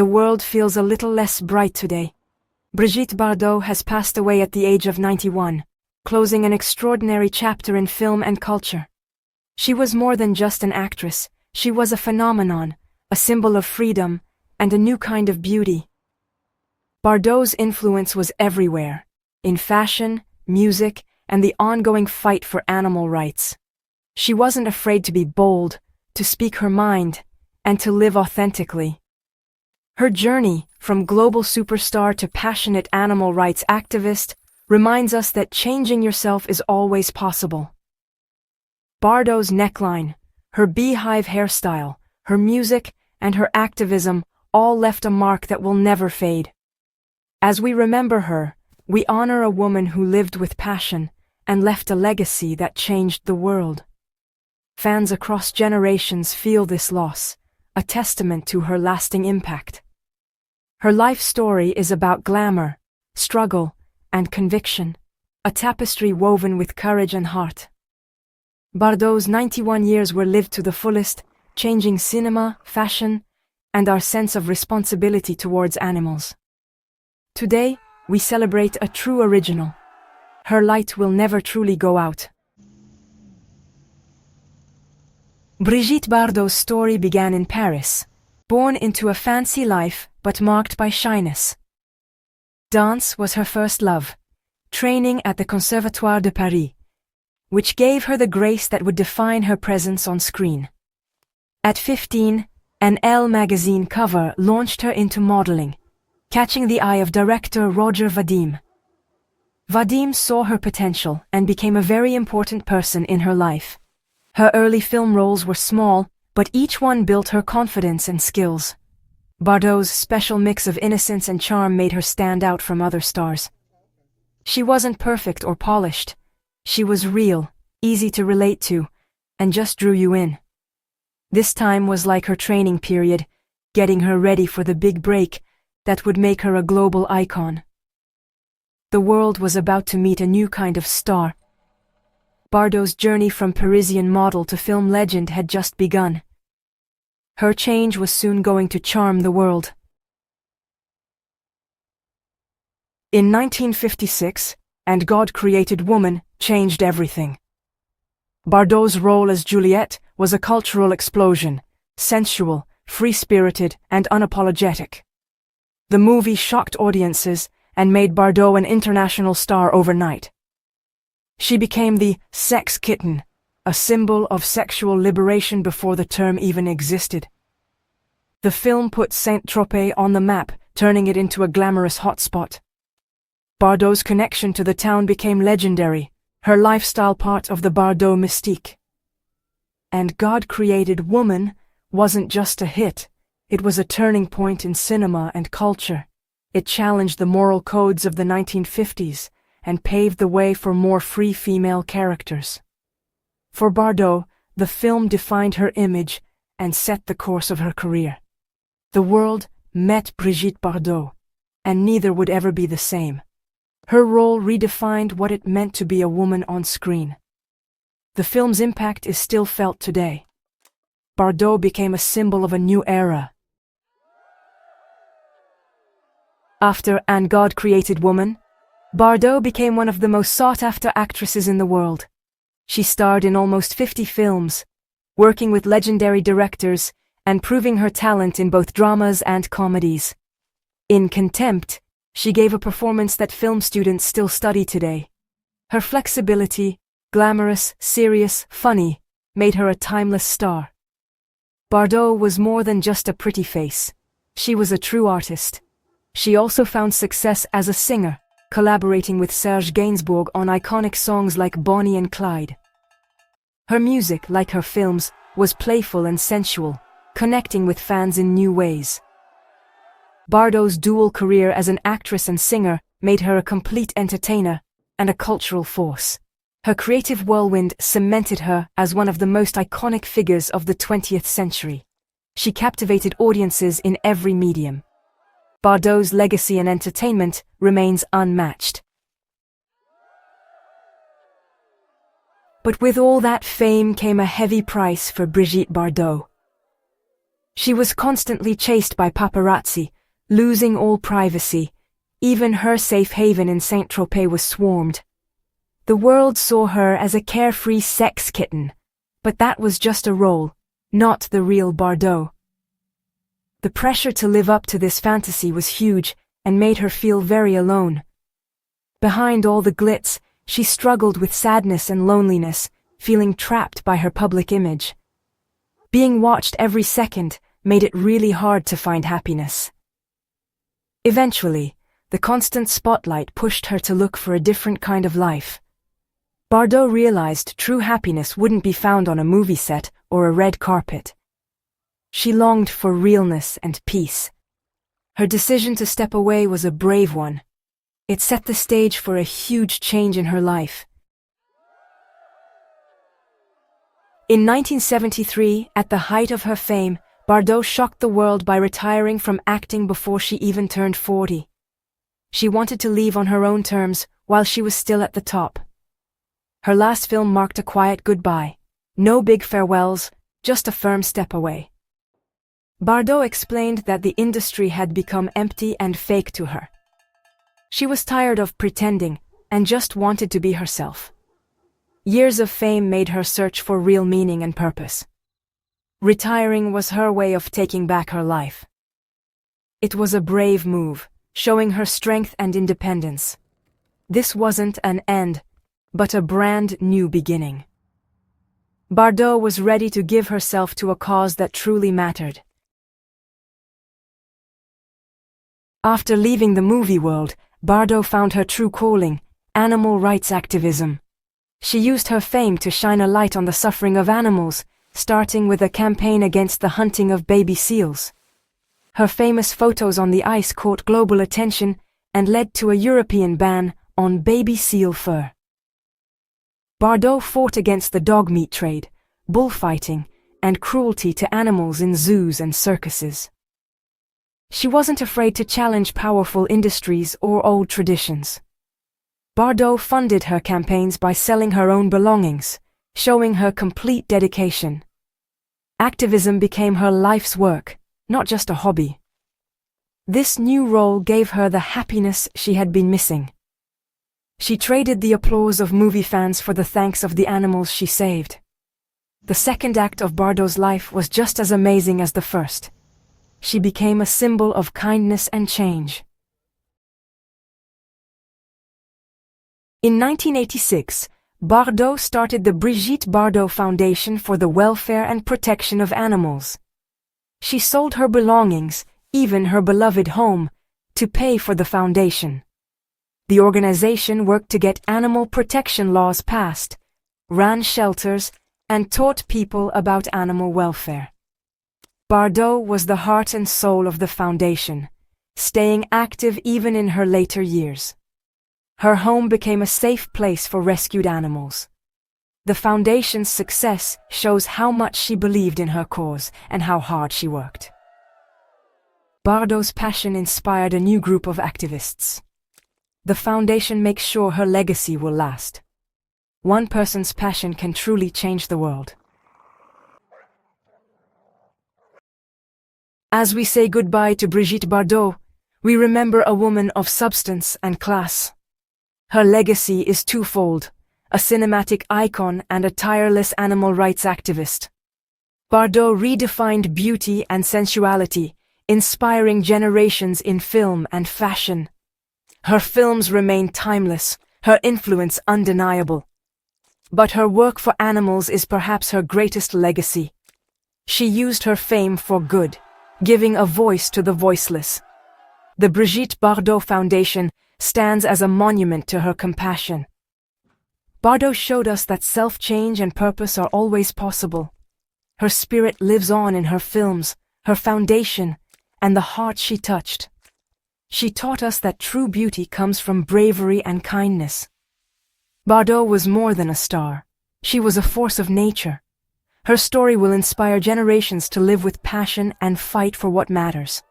the world feels a little less bright today. Brigitte Bardot has passed away at the age of 91, closing an extraordinary chapter in film and culture. She was more than just an actress, she was a phenomenon, a symbol of freedom, and a new kind of beauty. Bardot's influence was everywhere, in fashion, music, and the ongoing fight for animal rights. She wasn't afraid to be bold, to speak her mind, and to live authentically. Her journey, from global superstar to passionate animal rights activist, reminds us that changing yourself is always possible. Bardot's neckline, her beehive hairstyle, her music, and her activism all left a mark that will never fade. As we remember her, we honor a woman who lived with passion and left a legacy that changed the world. Fans across generations feel this loss, a testament to her lasting impact. Her life story is about glamour, struggle, and conviction, a tapestry woven with courage and heart. Bardot's 91 years were lived to the fullest, changing cinema, fashion, and our sense of responsibility towards animals. Today, we celebrate a true original. Her light will never truly go out. Brigitte Bardot's story began in Paris, born into a fancy life but marked by shyness. Dance was her first love, training at the Conservatoire de Paris, which gave her the grace that would define her presence on screen. At 15, an Elle magazine cover launched her into modeling, catching the eye of director Roger Vadim. Vadim saw her potential and became a very important person in her life. Her early film roles were small, but each one built her confidence and skills. Bardot's special mix of innocence and charm made her stand out from other stars. She wasn't perfect or polished. She was real, easy to relate to, and just drew you in. This time was like her training period, getting her ready for the big break that would make her a global icon. The world was about to meet a new kind of star. Bardot's journey from Parisian model to film legend had just begun. Her change was soon going to charm the world. In 1956, And God Created Woman changed everything. Bardot's role as Juliette was a cultural explosion, sensual, free-spirited, and unapologetic. The movie shocked audiences and made Bardot an international star overnight. She became the sex kitten, a symbol of sexual liberation before the term even existed. The film put Saint-Tropez on the map, turning it into a glamorous hotspot. Bardot's connection to the town became legendary, her lifestyle part of the Bardot mystique. And God Created Woman wasn't just a hit, it was a turning point in cinema and culture. It challenged the moral codes of the 1950s and paved the way for more free female characters. For Bardot, the film defined her image and set the course of her career. The world met Brigitte Bardot, and neither would ever be the same. Her role redefined what it meant to be a woman on screen. The film's impact is still felt today. Bardot became a symbol of a new era. After And God Created Woman, Bardot became one of the most sought-after actresses in the world. She starred in almost 50 films, working with legendary directors and proving her talent in both dramas and comedies. In Contempt, she gave a performance that film students still study today. Her flexibility, glamorous, serious, funny, made her a timeless star. Bardot was more than just a pretty face. She was a true artist. She also found success as a singer, collaborating with Serge Gainsbourg on iconic songs like Bonnie and Clyde. Her music, like her films, was playful and sensual, connecting with fans in new ways. Bardot's dual career as an actress and singer made her a complete entertainer and a cultural force. Her creative whirlwind cemented her as one of the most iconic figures of the 20th century. She captivated audiences in every medium. Bardot's legacy in entertainment remains unmatched. But with all that fame came a heavy price for Brigitte Bardot. She was constantly chased by paparazzi, losing all privacy. Even her safe haven in Saint-Tropez was swarmed. The world saw her as a carefree sex kitten, but that was just a role, not the real Bardot. The pressure to live up to this fantasy was huge and made her feel very alone. Behind all the glitz, she struggled with sadness and loneliness, feeling trapped by her public image. Being watched every second made it really hard to find happiness. Eventually, the constant spotlight pushed her to look for a different kind of life. Bardot realized true happiness wouldn't be found on a movie set or a red carpet. She longed for realness and peace. Her decision to step away was a brave one. It set the stage for a huge change in her life. In 1973, at the height of her fame, Bardot shocked the world by retiring from acting before she even turned 40. She wanted to leave on her own terms while she was still at the top. Her last film marked a quiet goodbye. No big farewells, just a firm step away. Bardot explained that the industry had become empty and fake to her. She was tired of pretending and just wanted to be herself. Years of fame made her search for real meaning and purpose. Retiring was her way of taking back her life. It was a brave move, showing her strength and independence. This wasn't an end, but a brand new beginning. Bardot was ready to give herself to a cause that truly mattered. After leaving the movie world, Bardot found her true calling, animal rights activism. She used her fame to shine a light on the suffering of animals, starting with a campaign against the hunting of baby seals. Her famous photos on the ice caught global attention and led to a European ban on baby seal fur. Bardot fought against the dog meat trade, bullfighting, and cruelty to animals in zoos and circuses. She wasn't afraid to challenge powerful industries or old traditions. Bardot funded her campaigns by selling her own belongings, showing her complete dedication. Activism became her life's work, not just a hobby. This new role gave her the happiness she had been missing. She traded the applause of movie fans for the thanks of the animals she saved. The second act of Bardot's life was just as amazing as the first. She became a symbol of kindness and change. In 1986, Bardot started the Brigittebardot Foundation for the welfare and protection of animals. She sold her belongings, even her beloved home, to pay for the foundation. The organization worked to get animal protection laws passed, ran shelters, and taught people about animal welfare. Bardot was the heart and soul of the foundation, staying active even in her later years. Her home became a safe place for rescued animals. The foundation's success shows how much she believed in her cause and how hard she worked. Bardot's passion inspired a new group of activists. The foundation makes sure her legacy will last. One person's passion can truly change the world. As we say goodbye to Brigitte Bardot, we remember a woman of substance and class. Her legacy is twofold: a cinematic icon and a tireless animal rights activist. Bardot redefined beauty and sensuality, inspiring generations in film and fashion. Her films remain timeless, her influence undeniable. But her work for animals is perhaps her greatest legacy. She used her fame for good, giving a voice to the voiceless. The Brigitte Bardot Foundation stands as a monument to her compassion. Bardot showed us that self-change and purpose are always possible. Her spirit lives on in her films, her foundation, and the heart she touched. She taught us that true beauty comes from bravery and kindness. Bardot was more than a star. She was a force of nature. Her story will inspire generations to live with passion and fight for what matters.